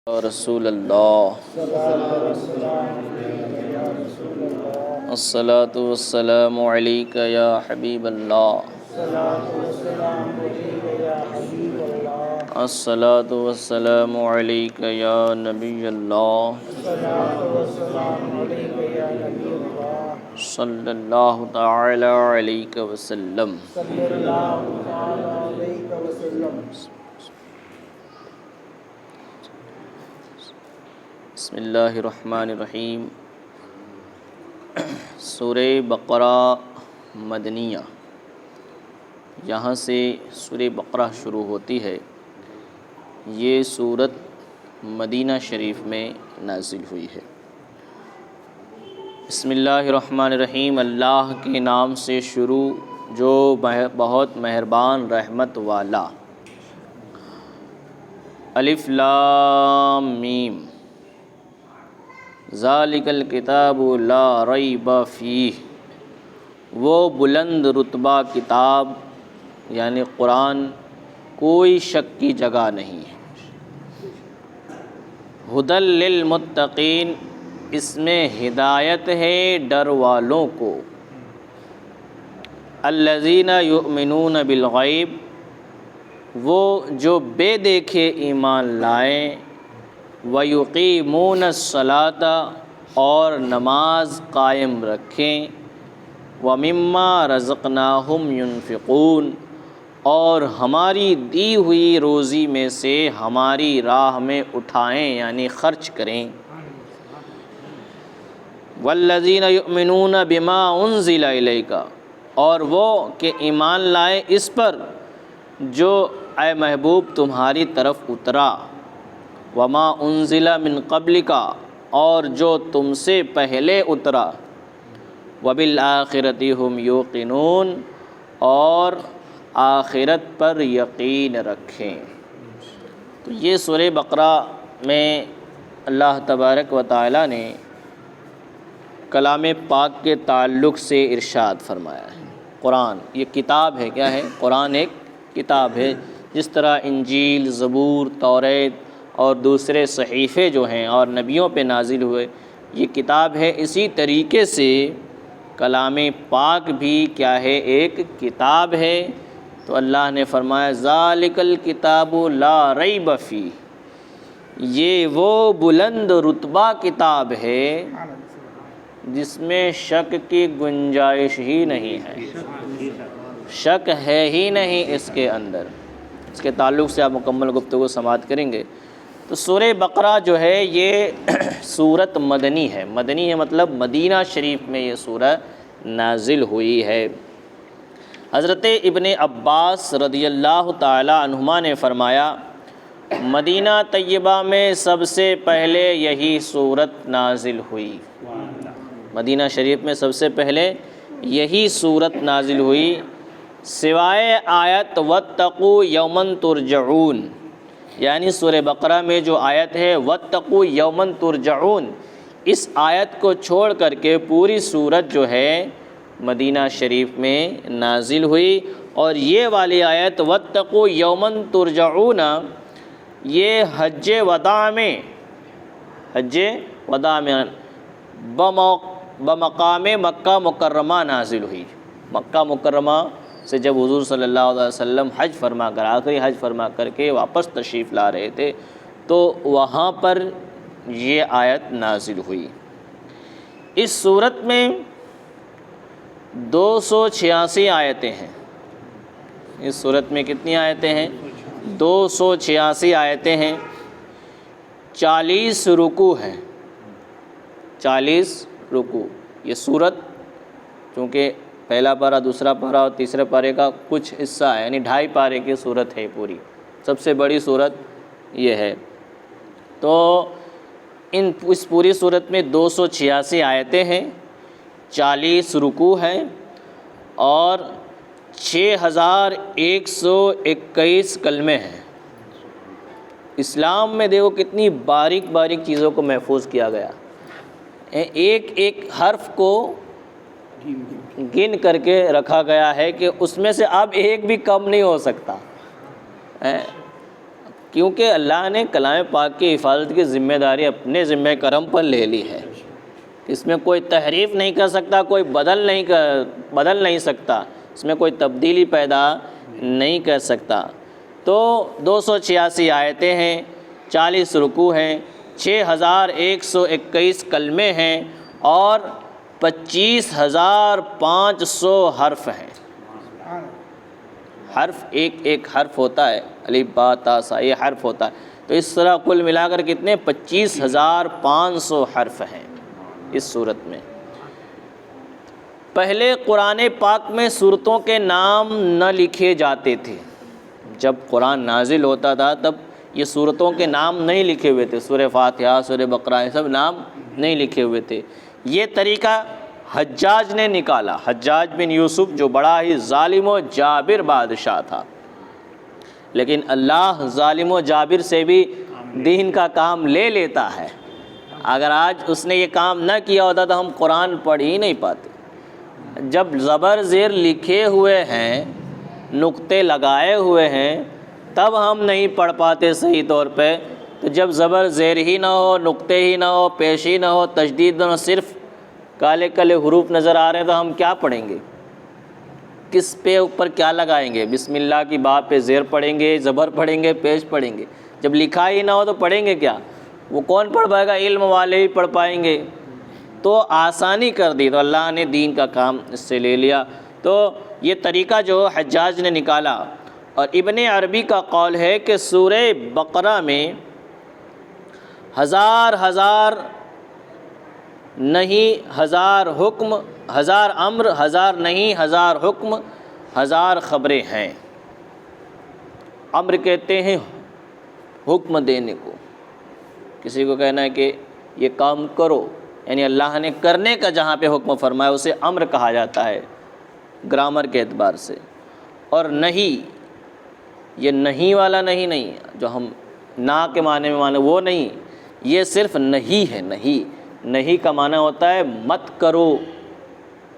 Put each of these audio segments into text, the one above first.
رسول اللہ الصلاۃ والسلام علیک یا حبیب اللہ الصلاۃ والسلام علیک یا نبی اللہ صلی اللہ تعالی علیہ وسلم۔ بسم اللہ الرحمن الرحیم۔ سورہ بقرہ مدنیہ، یہاں سے سورہ بقرہ شروع ہوتی ہے۔ یہ سورت مدینہ شریف میں نازل ہوئی ہے۔ بسم اللہ الرحمن الرحیم، اللہ کے نام سے شروع جو بہت مہربان رحمت والا۔ الف لام میم، ذالک الکتاب لا ریب فیہ، وہ بلند رتبہ کتاب یعنی قرآن کوئی شک کی جگہ نہیں ہے۔ ھدی للمتقین، اس میں ہدایت ہے ڈر والوں کو۔ الذین یؤمنون بالغیب، وہ جو بے دیکھے ایمان لائیں۔ وَيُقِيمُونَ الصَّلَاةَ، اور نماز قائم رکھیں۔ وَمِمَّا رَزَقْنَاهُمْ يُنْفِقُونَ، اور ہماری دی ہوئی روزی میں سے ہماری راہ میں اٹھائیں یعنی خرچ کریں۔ وَالَّذِينَ يُؤْمِنُونَ بِمَا أُنزِلَ إِلَيْكَ، اور وہ کہ ایمان لائے اس پر جو اے محبوب تمہاری طرف اترا۔ وما انزل من قبلک، اور جو تم سے پہلے اترا۔ وبالآخرۃ هم یوقنون، اور آخرت پر یقین رکھیں۔ تو یہ سورہ بقرہ میں اللہ تبارک و تعالی نے کلام پاک کے تعلق سے ارشاد فرمایا ہے۔ قرآن یہ کتاب ہے، کیا ہے؟ قرآن ایک کتاب ہے۔ جس طرح انجیل، زبور، توریت اور دوسرے صحیفے جو ہیں اور نبیوں پہ نازل ہوئے، یہ کتاب ہے، اسی طریقے سے کلام پاک بھی کیا ہے؟ ایک کتاب ہے۔ تو اللہ نے فرمایا ذالک الکتاب لا ریب فیہ، یہ وہ بلند رتبہ کتاب ہے جس میں شک کی گنجائش ہی نہیں ہے، شک ہے ہی نہیں اس کے اندر۔ اس کے تعلق سے آپ مکمل گفتگو سماعت کریں گے۔ تو سورہ بقرہ جو ہے یہ سورت مدنی ہے۔ مدنی ہے مطلب مدینہ شریف میں یہ سورہ نازل ہوئی ہے۔ حضرت ابن عباس رضی اللہ تعالی عنہما نے فرمایا مدینہ طیبہ میں سب سے پہلے یہی سورت نازل ہوئی۔ مدینہ شریف میں سب سے پہلے یہی سورت نازل ہوئی، سوائے آیت واتقوا یوما ترجعون، یعنی سورہ بقرہ میں جو آیت ہے واتقوا یوما ترجعون، اس آیت کو چھوڑ کر کے پوری سورت جو ہے مدینہ شریف میں نازل ہوئی۔ اور یہ والی آیت واتقوا یوما ترجعون، یہ حج وداع میں بمقام مکہ مکرمہ نازل ہوئی۔ مکہ مکرمہ سے جب حضور صلی اللہ علیہ وسلم حج فرما کر آخری حج فرما کر کے واپس تشریف لا رہے تھے تو وہاں پر یہ آیت نازل ہوئی۔ اس سورت میں 286 آیتیں ہیں۔ اس سورت میں کتنی آیتیں ہیں؟ 286 آیتیں ہیں۔ 40 رکوع ہیں، 40 رکوع۔ یہ سورت چونکہ پہلا پارہ، دوسرا پارہ اور تیسرے پارے کا کچھ حصہ ہے، یعنی 2.5 پارے کی سورت ہے پوری، سب سے بڑی سورت یہ ہے۔ تو اس پوری سورت میں 286 آیتیں ہیں، 40 رکوع ہیں اور 6121 کلمے ہیں۔ اسلام میں دیکھو کتنی باریک باریک چیزوں کو محفوظ کیا گیا، ایک ایک حرف کو گن کر کے رکھا گیا ہے کہ اس میں سے اب ایک بھی کم نہیں ہو سکتا۔ کیونکہ اللہ نے کلام پاک کی حفاظت کی ذمہ داری اپنے ذمہ کرم پر لے لی ہے، اس میں کوئی تحریف نہیں کر سکتا، کوئی بدل نہیں سکتا، اس میں کوئی تبدیلی پیدا نہیں کر سکتا۔ تو 286 آیتیں ہیں، 40 رکوع ہیں، 6121 کلمے ہیں اور 25,500 حرف ہیں۔ حرف ایک حرف ہوتا ہے، الف با تا سا، یہ حرف ہوتا ہے، تو اس طرح کل ملا کر کتنے 25,500 حرف ہیں اس صورت میں۔ پہلے قرآن پاک میں سورتوں کے نام نہ لکھے جاتے تھے، جب قرآن نازل ہوتا تھا تب یہ سورتوں کے نام نہیں لکھے ہوئے تھے، سورہ فاتحہ، سورہ بقرہ، یہ سب نام نہیں لکھے ہوئے تھے۔ یہ طریقہ حجاج نے نکالا، حجاج بن یوسف جو بڑا ہی ظالم و جابر بادشاہ تھا، لیکن اللہ ظالم و جابر سے بھی دین کا کام لے لیتا ہے۔ اگر آج اس نے یہ کام نہ کیا ہوتا تو ہم قرآن پڑھ ہی نہیں پاتے۔ جب زبر زیر لکھے ہوئے ہیں، نقطے لگائے ہوئے ہیں، تب ہم نہیں پڑھ پاتے صحیح طور پہ۔ تو جب زبر زیر ہی نہ ہو، نقطے ہی نہ ہو، پیشی نہ ہو، تشدید نہ ہو، صرف کالے کالے حروف نظر آ رہے ہیں تو ہم کیا پڑھیں گے؟ کس پہ اوپر کیا لگائیں گے؟ بسم اللہ کی با پہ زیر پڑھیں گے، زبر پڑھیں گے، پیش پڑھیں گے؟ جب لکھا ہی نہ ہو تو پڑھیں گے کیا؟ وہ کون پڑھ پائے گا؟ علم والے ہی پڑھ پائیں گے۔ تو آسانی کر دی، تو اللہ نے دین کا کام اس سے لے لیا۔ تو یہ طریقہ جو حجاج نے نکالا، اور ابن عربی کا قول ہے کہ سورہ بقرہ میں ہزار نہیں ہزار حکم، ہزار امر، ہزار نہیں ہزار حکم، ہزار خبریں ہیں۔ امر کہتے ہیں حکم دینے کو، کسی کو کہنا ہے کہ یہ کام کرو، یعنی اللہ نے کرنے کا جہاں پہ حکم فرمایا اسے امر کہا جاتا ہے گرامر کے اعتبار سے۔ اور نہیں، یہ نہیں والا نہیں جو ہم نا کے معنی میں مانے وہ نہیں، یہ صرف نہیں ہے۔ نہیں کا معنی ہوتا ہے مت کرو،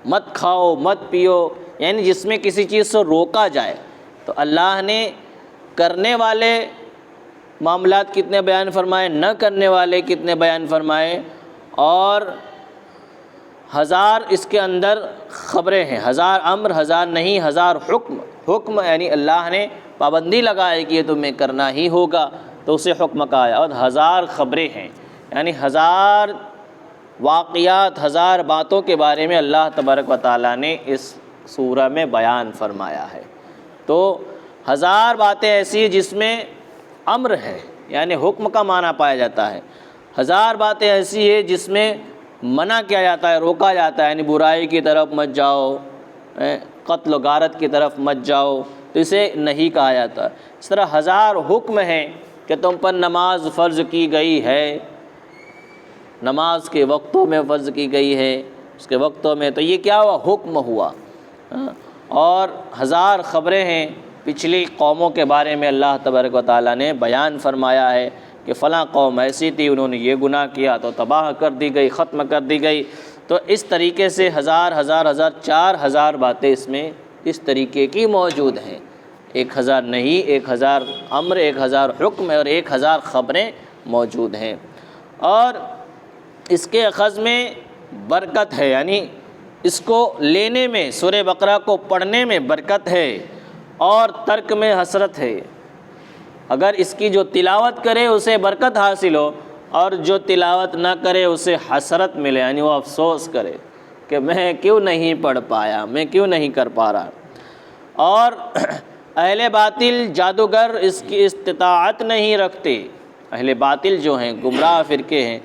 مت کھاؤ، مت پیو، یعنی جس میں کسی چیز سے روکا جائے۔ تو اللہ نے کرنے والے معاملات کتنے بیان فرمائے، نہ کرنے والے کتنے بیان فرمائے، اور ہزار اس کے اندر خبریں ہیں، ہزار امر، ہزار نہیں ہزار حکم یعنی اللہ نے پابندی لگائے کہ یہ تمہیں کرنا ہی ہوگا تو اسے حکم کہا ہے، اور ہزار خبریں ہیں، یعنی ہزار واقعات، ہزار باتوں کے بارے میں اللہ تبارک و تعالیٰ نے اس سورہ میں بیان فرمایا ہے۔ تو ہزار باتیں ایسی ہیں جس میں امر ہے، یعنی حکم کا معنی پایا جاتا ہے، ہزار باتیں ایسی ہیں جس میں منع کیا جاتا ہے، روکا جاتا ہے، یعنی برائی کی طرف مت جاؤ، قتل و غارت کی طرف مت جاؤ، تو اسے نہیں کہا جاتا۔ اس طرح ہزار حکم ہیں کہ تم پر نماز فرض کی گئی ہے، نماز کے وقتوں میں فرض کی گئی ہے، اس کے وقتوں میں، تو یہ کیا ہوا؟ حکم ہوا۔ اور ہزار خبریں ہیں، پچھلی قوموں کے بارے میں اللہ تبارک و تعالیٰ نے بیان فرمایا ہے کہ فلاں قوم ایسی تھی، انہوں نے یہ گناہ کیا تو تباہ کر دی گئی، ختم کر دی گئی۔ تو اس طریقے سے ہزار 4,000 باتیں اس میں اس طریقے کی موجود ہیں، 1,000 نہیں، 1,000 امر، 1,000 حکم اور 1,000 خبریں موجود ہیں۔ اور اس کے اخذ میں برکت ہے، یعنی اس کو لینے میں، سورہ بقرہ کو پڑھنے میں برکت ہے اور ترک میں حسرت ہے۔ اگر اس کی جو تلاوت کرے اسے برکت حاصل ہو، اور جو تلاوت نہ کرے اسے حسرت ملے، یعنی وہ افسوس کرے کہ میں کیوں نہیں پڑھ پایا، میں کیوں نہیں کر پا رہا۔ اور اہل باطل جادوگر اس کی استطاعت نہیں رکھتے، اہل باطل جو ہیں، گمراہ فرقے ہیں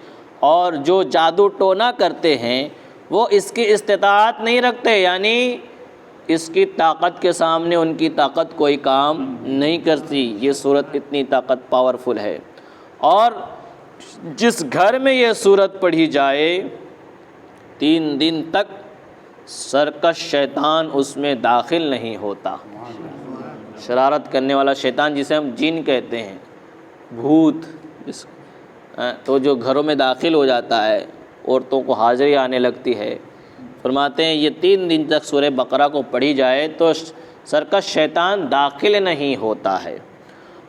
اور جو جادو ٹونا کرتے ہیں، وہ اس کی استطاعت نہیں رکھتے، یعنی اس کی طاقت کے سامنے ان کی طاقت کوئی کام نہیں کرتی۔ یہ صورت اتنی طاقت پاورفل ہے، اور جس گھر میں یہ صورت پڑھی جائے 3 دن تک سرکش شیطان اس میں داخل نہیں ہوتا۔ شرارت کرنے والا شیطان جسے ہم جن کہتے ہیں، بھوت، تو جو گھروں میں داخل ہو جاتا ہے، عورتوں کو حاضری آنے لگتی ہے، فرماتے ہیں یہ 3 دن تک سورہ بقرہ کو پڑھی جائے تو سرکش شیطان داخل نہیں ہوتا ہے۔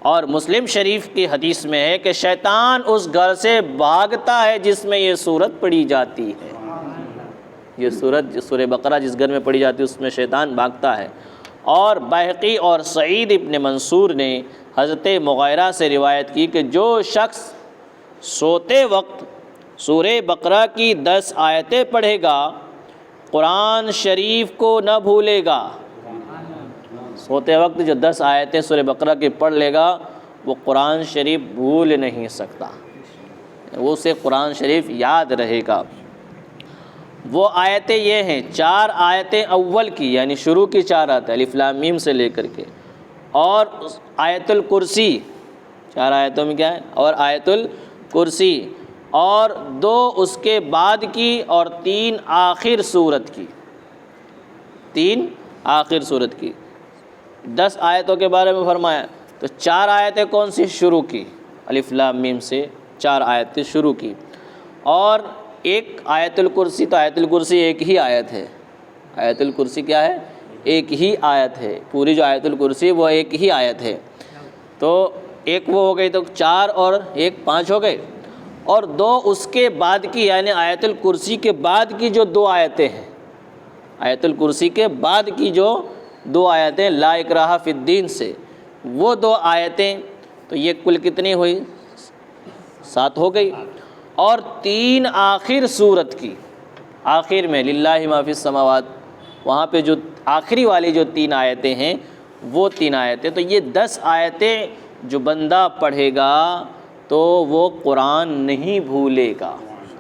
اور مسلم شریف کی حدیث میں ہے کہ شیطان اس گھر سے بھاگتا ہے جس میں یہ سورت پڑھی جاتی ہے۔ یہ سورت سورہ بقرہ جس گھر میں پڑھی جاتی ہے اس میں شیطان بھاگتا ہے۔ اور بہقی اور سعید ابن منصور نے حضرت مغیرہ سے روایت کی کہ جو شخص سوتے وقت سورہ بقرہ کی 10 آیتیں پڑھے گا قرآن شریف کو نہ بھولے گا۔ سوتے وقت جو 10 آیتیں سورہ بقرہ کی پڑھ لے گا وہ قرآن شریف بھول نہیں سکتا، وہ اسے قرآن شریف یاد رہے گا۔ وہ آیتیں یہ ہیں، 4 آیتیں اول کی یعنی شروع کی 4 آیتیں الف لام میم سے لے کر کے، اور آیت الکرسی 4 آیتوں میں کیا ہے، اور آیت الکرسی، اور 2 اس کے بعد کی، اور 3 آخر سورت کی، 3 آخر سورت کی۔ 10 آیتوں کے بارے میں فرمایا تو 4 آیتیں کون سی شروع کی، الف لام میم سے 4 آیتیں شروع کی، اور ایک آیت الکرسی، تو آیت الکرسی ایک ہی آیت ہے، آیت الکرسی کیا ہے، ایک ہی آیت ہے، پوری جو آیت الکرسی وہ ایک ہی آیت ہے، تو ایک وہ ہو گئی، تو 4 اور 1 5 ہو گئے، اور 2 اس کے بعد کی یعنی آیت الکرسی کے بعد کی جو 2 آیتیں ہیں، آیت الکرسی کے بعد کی جو 2 آیتیں لا اکراہ فی الدین سے، وہ 2 آیتیں، تو یہ کل کتنی ہوئی، 7 ہو گئی، اور 3 آخر سورت کی، آخر میں للہ ما فی السماوات، وہاں پہ جو آخری والی جو 3 آیتیں ہیں وہ 3 آیتیں، تو یہ 10 آیتیں جو بندہ پڑھے گا تو وہ قرآن نہیں بھولے گا،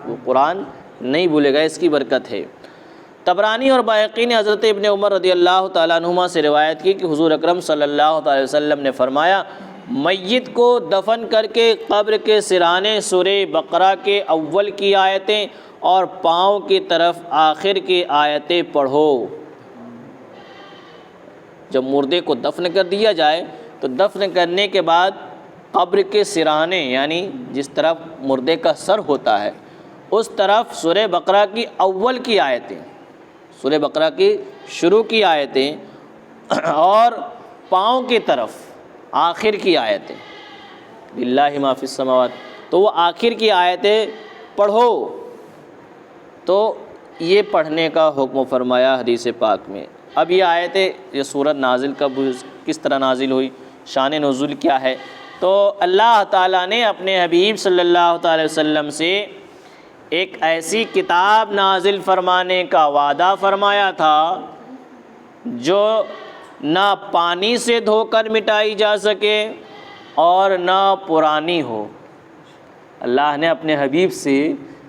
وہ قرآن نہیں بھولے گا، اس کی برکت ہے۔ طبرانی اور بہقی نے حضرت ابن عمر رضی اللہ تعالیٰ عنہما سے روایت کی کہ حضور اکرم صلی اللہ علیہ وسلم نے فرمایا، میت کو دفن کر کے قبر کے سرانے سورہ بقرہ کے اول کی آیتیں اور پاؤں کی طرف آخر کی آیتیں پڑھو۔ جب مردے کو دفن کر دیا جائے تو دفن کرنے کے بعد قبر کے سرانے یعنی جس طرف مردے کا سر ہوتا ہے اس طرف سورہ بقرہ کی اول کی آیتیں، سورہ بقرہ کی شروع کی آیتیں، اور پاؤں کی طرف آخر کی آیتیں، للہ ما فی السماوات، تو وہ آخر کی آیتیں پڑھو۔ تو یہ پڑھنے کا حکم فرمایا حدیث پاک میں۔ اب یہ آیتیں، یہ سورت نازل کب، کس طرح نازل ہوئی، شان نزول کیا ہے، تو اللہ تعالیٰ نے اپنے حبیب صلی اللہ تعالی وسلم سے ایک ایسی کتاب نازل فرمانے کا وعدہ فرمایا تھا جو نہ پانی سے دھو کر مٹائی جا سکے اور نہ پرانی ہو۔ اللہ نے اپنے حبیب سے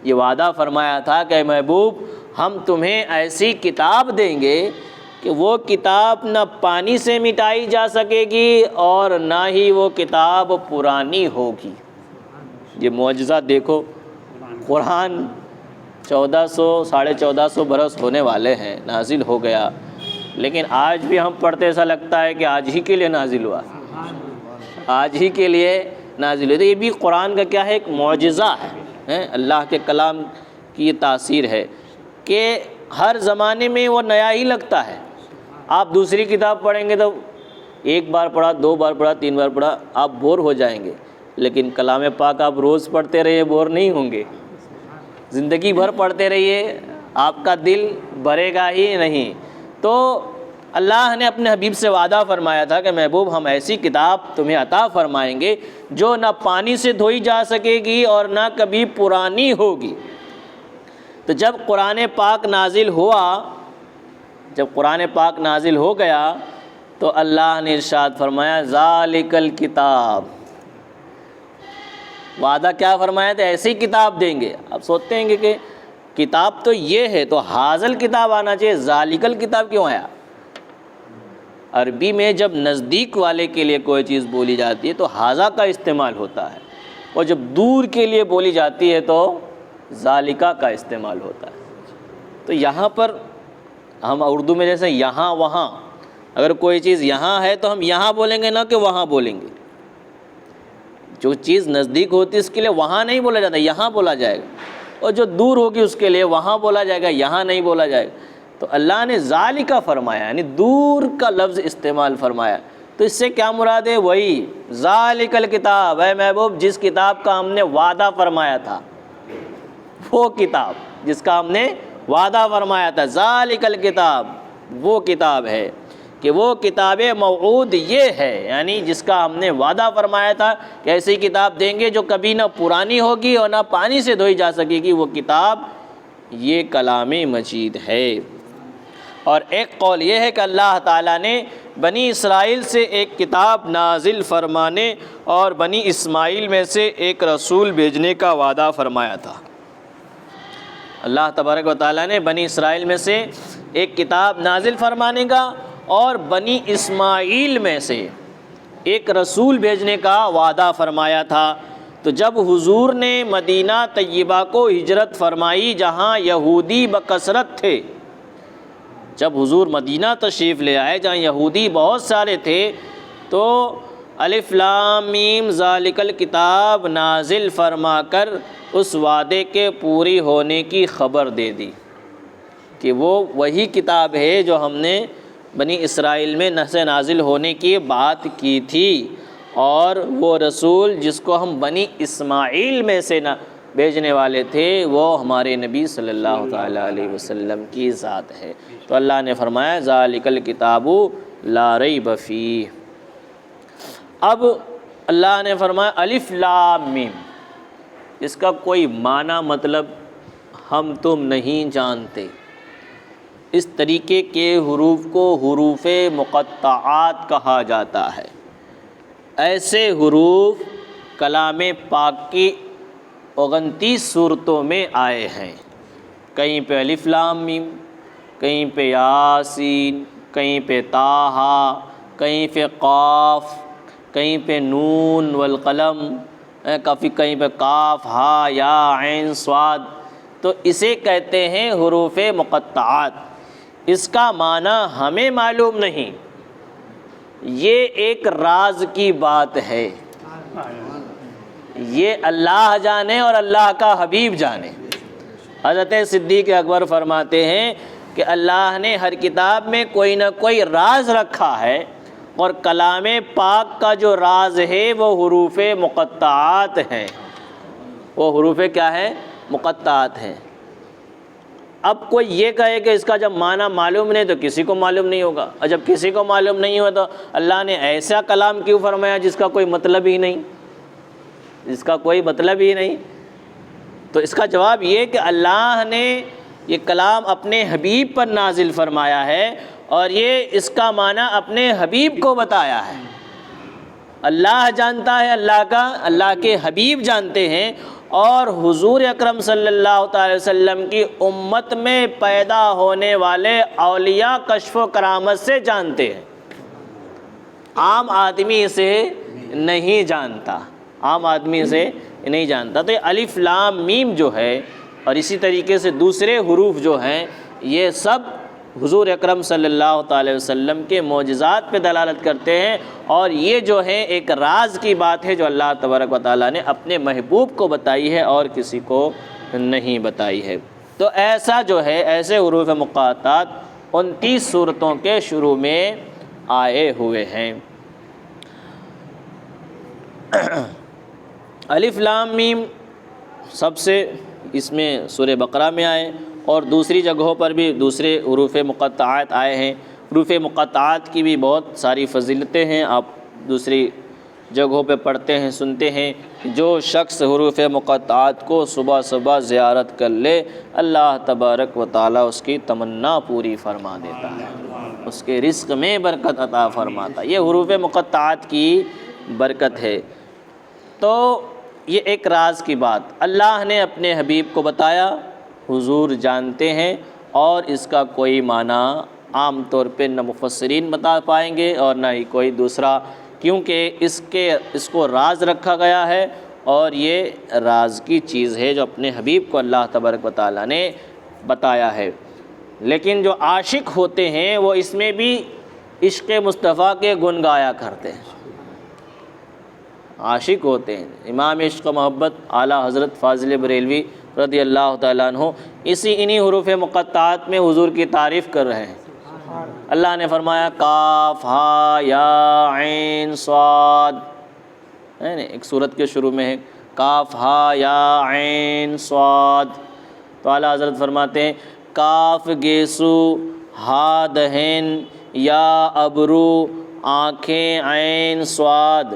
یہ وعدہ فرمایا تھا کہ محبوب ہم تمہیں ایسی کتاب دیں گے کہ وہ کتاب نہ پانی سے مٹائی جا سکے گی اور نہ ہی وہ کتاب پرانی ہوگی۔ یہ معجزہ دیکھو، قرآن 1400 برس ہونے والے ہیں نازل ہو گیا، لیکن آج بھی ہم پڑھتے ایسا لگتا ہے کہ آج ہی کے لیے نازل ہوا، آج ہی کے لیے نازل ہوا۔ تو یہ بھی قرآن کا کیا ہے، ایک معجزہ ہے، اللہ کے کلام کی یہ تاثیر ہے کہ ہر زمانے میں وہ نیا ہی لگتا ہے۔ آپ دوسری کتاب پڑھیں گے تو 1 بار پڑھا، 2 بار پڑھا، 3 بار پڑھا، آپ بور ہو جائیں گے، لیکن کلام پاک آپ روز پڑھتے رہیے، بور نہیں ہوں گے، زندگی بھر پڑھتے رہیے، آپ کا دل بھرے گا ہی نہیں۔ تو اللہ نے اپنے حبیب سے وعدہ فرمایا تھا کہ محبوب ہم ایسی کتاب تمہیں عطا فرمائیں گے جو نہ پانی سے دھوئی جا سکے گی اور نہ کبھی پرانی ہوگی۔ تو جب قرآن پاک نازل ہوا، جب قرآن پاک نازل ہو گیا تو اللہ نے ارشاد فرمایا ذالک الکتاب، وعدہ کیا فرمایا تھا، ایسی کتاب دیں گے۔ اب سوچتے ہیں کہ کتاب تو یہ ہے تو حاضل کتاب آنا چاہیے، ذالک الکتاب کیوں آیا؟ عربی میں جب نزدیک والے کے لیے کوئی چیز بولی جاتی ہے تو حاضہ کا استعمال ہوتا ہے، اور جب دور کے لیے بولی جاتی ہے تو ذالکہ کا استعمال ہوتا ہے۔ تو یہاں پر ہم اردو میں جیسے یہاں وہاں، اگر کوئی چیز یہاں ہے تو ہم یہاں بولیں گے، نہ کہ وہاں بولیں گے۔ جو چیز نزدیک ہوتی ہے اس کے لیے وہاں نہیں بولا جاتا، یہاں بولا جائے گا، اور جو دور ہوگی اس کے لیے وہاں بولا جائے گا، یہاں نہیں بولا جائے گا۔ تو اللہ نے ذالکہ فرمایا، یعنی دور کا لفظ استعمال فرمایا، تو اس سے کیا مراد ہے؟ وہی ذالک الکتاب، اے محبوب جس کتاب کا ہم نے وعدہ فرمایا تھا، وہ کتاب جس کا ہم نے وعدہ فرمایا تھا، ذالک الکتاب وہ کتاب ہے کہ وہ کتاب موعود یہ ہے، یعنی جس کا ہم نے وعدہ فرمایا تھا کہ ایسی کتاب دیں گے جو کبھی نہ پرانی ہوگی اور نہ پانی سے دھوئی جا سکے گی، وہ کتاب یہ کلام مجید ہے۔ اور ایک قول یہ ہے کہ اللہ تعالیٰ نے بنی اسرائیل سے ایک کتاب نازل فرمانے اور بنی اسماعیل میں سے ایک رسول بھیجنے کا وعدہ فرمایا تھا۔ اللہ تبارک و تعالیٰ نے بنی اسرائیل میں سے ایک کتاب نازل فرمانے کا اور بنی اسماعیل میں سے ایک رسول بھیجنے کا وعدہ فرمایا تھا۔ تو جب حضور نے مدینہ طیبہ کو ہجرت فرمائی جہاں یہودی بکثرت تھے، جب حضور مدینہ تشریف لے آئے جہاں یہودی بہت سارے تھے، تو الف لام میم ذالک الکتاب نازل فرما کر اس وعدے کے پوری ہونے کی خبر دے دی کہ وہ وہی کتاب ہے جو ہم نے بنی اسرائیل میں سے نازل ہونے کی بات کی تھی، اور وہ رسول جس کو ہم بنی اسماعیل میں سے بھیجنے والے تھے وہ ہمارے نبی صلی اللہ تعالیٰ علیہ وسلم کی ذات ہے۔ تو اللہ نے فرمایا ذالک الکتاب لا ریب فیہ۔ اب اللہ نے فرمایا الف لام میم، اس کا کوئی معنی مطلب ہم تم نہیں جانتے۔ اس طریقے کے حروف کو حروف مقطعات کہا جاتا ہے۔ ایسے حروف کلام پاک کی 29 صورتوں میں آئے ہیں، کہیں پہ الف لام میم، کہیں پہ یاسین، کہیں پہ طٰہٰ، کہیں پہ قاف، کہیں پہ نون والقلم، کہیں پہ کاف ہا یا عین صاد۔ تو اسے کہتے ہیں حروف مقطعات۔ اس کا معنی ہمیں معلوم نہیں، یہ ایک راز کی بات ہے، یہ اللہ جانے اور اللہ کا حبیب جانے۔ حضرت صدیق اکبر فرماتے ہیں کہ اللہ نے ہر کتاب میں کوئی نہ کوئی راز رکھا ہے، اور کلام پاک کا جو راز ہے وہ حروف مقطعات ہیں۔ وہ حروف کیا ہے؟ مقطعات ہیں۔ اب کوئی یہ کہے کہ اس کا جب معنی معلوم نہیں تو کسی کو معلوم نہیں ہوگا، اور جب کسی کو معلوم نہیں ہوا تو اللہ نے ایسا کلام کیوں فرمایا جس کا کوئی مطلب ہی نہیں، جس کا کوئی مطلب ہی نہیں؟ تو اس کا جواب یہ کہ اللہ نے یہ کلام اپنے حبیب پر نازل فرمایا ہے، اور یہ اس کا معنی اپنے حبیب کو بتایا ہے۔ اللہ جانتا ہے اللہ کا، اللہ کے حبیب جانتے ہیں، اور حضور اکرم صلی اللہ تعالی وسلم کی امت میں پیدا ہونے والے اولیاء کشف و کرامت سے جانتے ہیں، عام آدمی اسے نہیں جانتا، عام آدمی اسے نہیں جانتا۔ تو یہ الف لام میم جو ہے، اور اسی طریقے سے دوسرے حروف جو ہیں، یہ سب حضور اکرم صلی اللہ تعالی وسلم کے معجزات پہ دلالت کرتے ہیں، اور یہ جو ہے ایک راز کی بات ہے جو اللہ تبارک و تعالیٰ نے اپنے محبوب کو بتائی ہے اور کسی کو نہیں بتائی ہے۔ تو ایسا جو ہے، ایسے حروف مقطعات 29 صورتوں کے شروع میں آئے ہوئے ہیں۔ الف لام میم سب سے اس میں سورہ بقرہ میں آئے، اور دوسری جگہوں پر بھی دوسرے حروف مقطعات آئے ہیں۔ حروف مقطعات کی بھی بہت ساری فضیلتیں ہیں، آپ دوسری جگہوں پہ پڑھتے ہیں، سنتے ہیں۔ جو شخص حروف مقطعات کو صبح صبح زیارت کر لے، اللہ تبارک و تعالیٰ اس کی تمنا پوری فرما دیتا ہے، اس کے رزق میں برکت عطا فرماتا ہے۔ یہ حروف مقطعات کی برکت ہے۔ تو یہ ایک راز کی بات اللہ نے اپنے حبیب کو بتایا، حضور جانتے ہیں، اور اس کا کوئی معنی عام طور پہ نہ مفسرین بتا پائیں گے اور نہ ہی کوئی دوسرا، کیونکہ اس کو راز رکھا گیا ہے، اور یہ راز کی چیز ہے جو اپنے حبیب کو اللہ تبارک و تعالیٰ نے بتایا ہے۔ لیکن جو عاشق ہوتے ہیں وہ اس میں بھی عشق مصطفیٰ کے گن گایا کرتے ہیں، عاشق ہوتے ہیں۔ امام عشق و محبت اعلیٰ حضرت فاضل بریلوی رضی اللہ تعالیٰ عنہ انہی حروف مقطعات میں حضور کی تعریف کر رہے ہیں، اللہ نے فرمایا کاف ہا یا عین صاد، ہے نا، ایک سورت کے شروع میں ہے کاف ہا یا عین صاد، تو اعلیٰ حضرت فرماتے ہیں کاف گیسو ہا دہن یا ابرو آنکھیں عین صاد،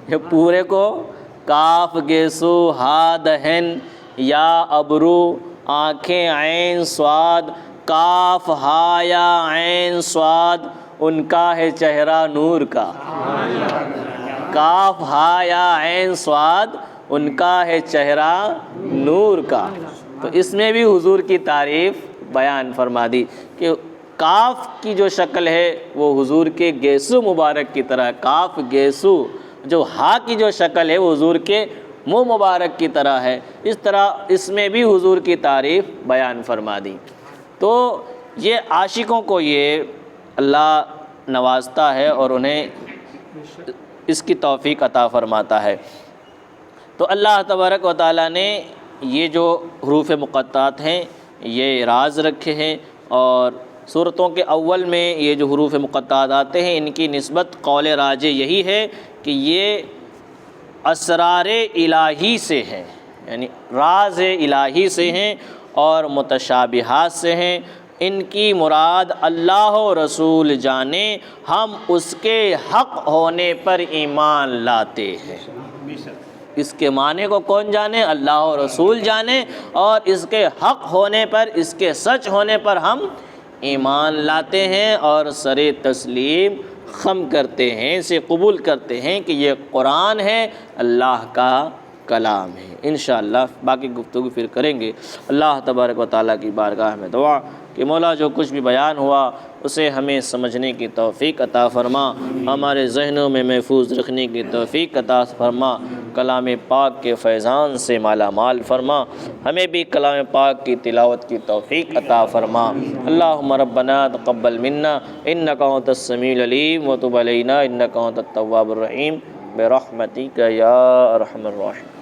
یہ پورے کو کاف گیسو ہا دہن یا ابرو آنکھیں عین صاد، کاف ہا یا عین صاد، ان کا ہے چہرہ نور کا، کاف ہا یا عین صاد، ان کا ہے چہرہ نور کا۔ تو اس میں بھی حضور کی تعریف بیان فرما دی کہ کاف کی جو شکل ہے وہ حضور کے گیسو مبارک کی طرح، کاف گیسو، جو ہا کی جو شکل ہے وہ حضور کے منہ مبارک کی طرح ہے، اس طرح اس میں بھی حضور کی تعریف بیان فرما دی۔ تو یہ عاشقوں کو یہ اللہ نوازتا ہے اور انہیں اس کی توفیق عطا فرماتا ہے۔ تو اللہ تبارک و تعالیٰ نے یہ جو حروف مقطعات ہیں یہ راز رکھے ہیں، اور سورتوں کے اول میں یہ جو حروف مقطعات آتے ہیں ان کی نسبت قول راجح یہی ہے کہ یہ اسرار الہی سے ہیں، یعنی راز الہی سے ہیں اور متشابہات سے ہیں، ان کی مراد اللہ و رسول جانے، ہم اس کے حق ہونے پر ایمان لاتے ہیں۔ اس کے معنی کو کون جانے؟ اللہ و رسول جانے، اور اس کے حق ہونے پر، اس کے سچ ہونے پر ہم ایمان لاتے ہیں اور سر تسلیم خم کرتے ہیں، اسے قبول کرتے ہیں کہ یہ قرآن ہے، اللہ کا کلام ہے۔ انشاءاللہ باقی گفتگو پھر کریں گے۔ اللہ تبارک و تعالیٰ کی بارگاہ میں دعا کہ مولا جو کچھ بھی بیان ہوا اسے ہمیں سمجھنے کی توفیق عطا فرما، ہمارے ذہنوں میں محفوظ رکھنے کی توفیق عطا فرما، کلام پاک کے فیضان سے مالا مال فرما، ہمیں بھی کلام پاک کی تلاوت کی توفیق عطا فرما۔ اللہم ربنا تقبل منا انک انت السمیع العلیم وتب علینا انک انت التواب الرحیم برحمتک یا ارحم الراحمین۔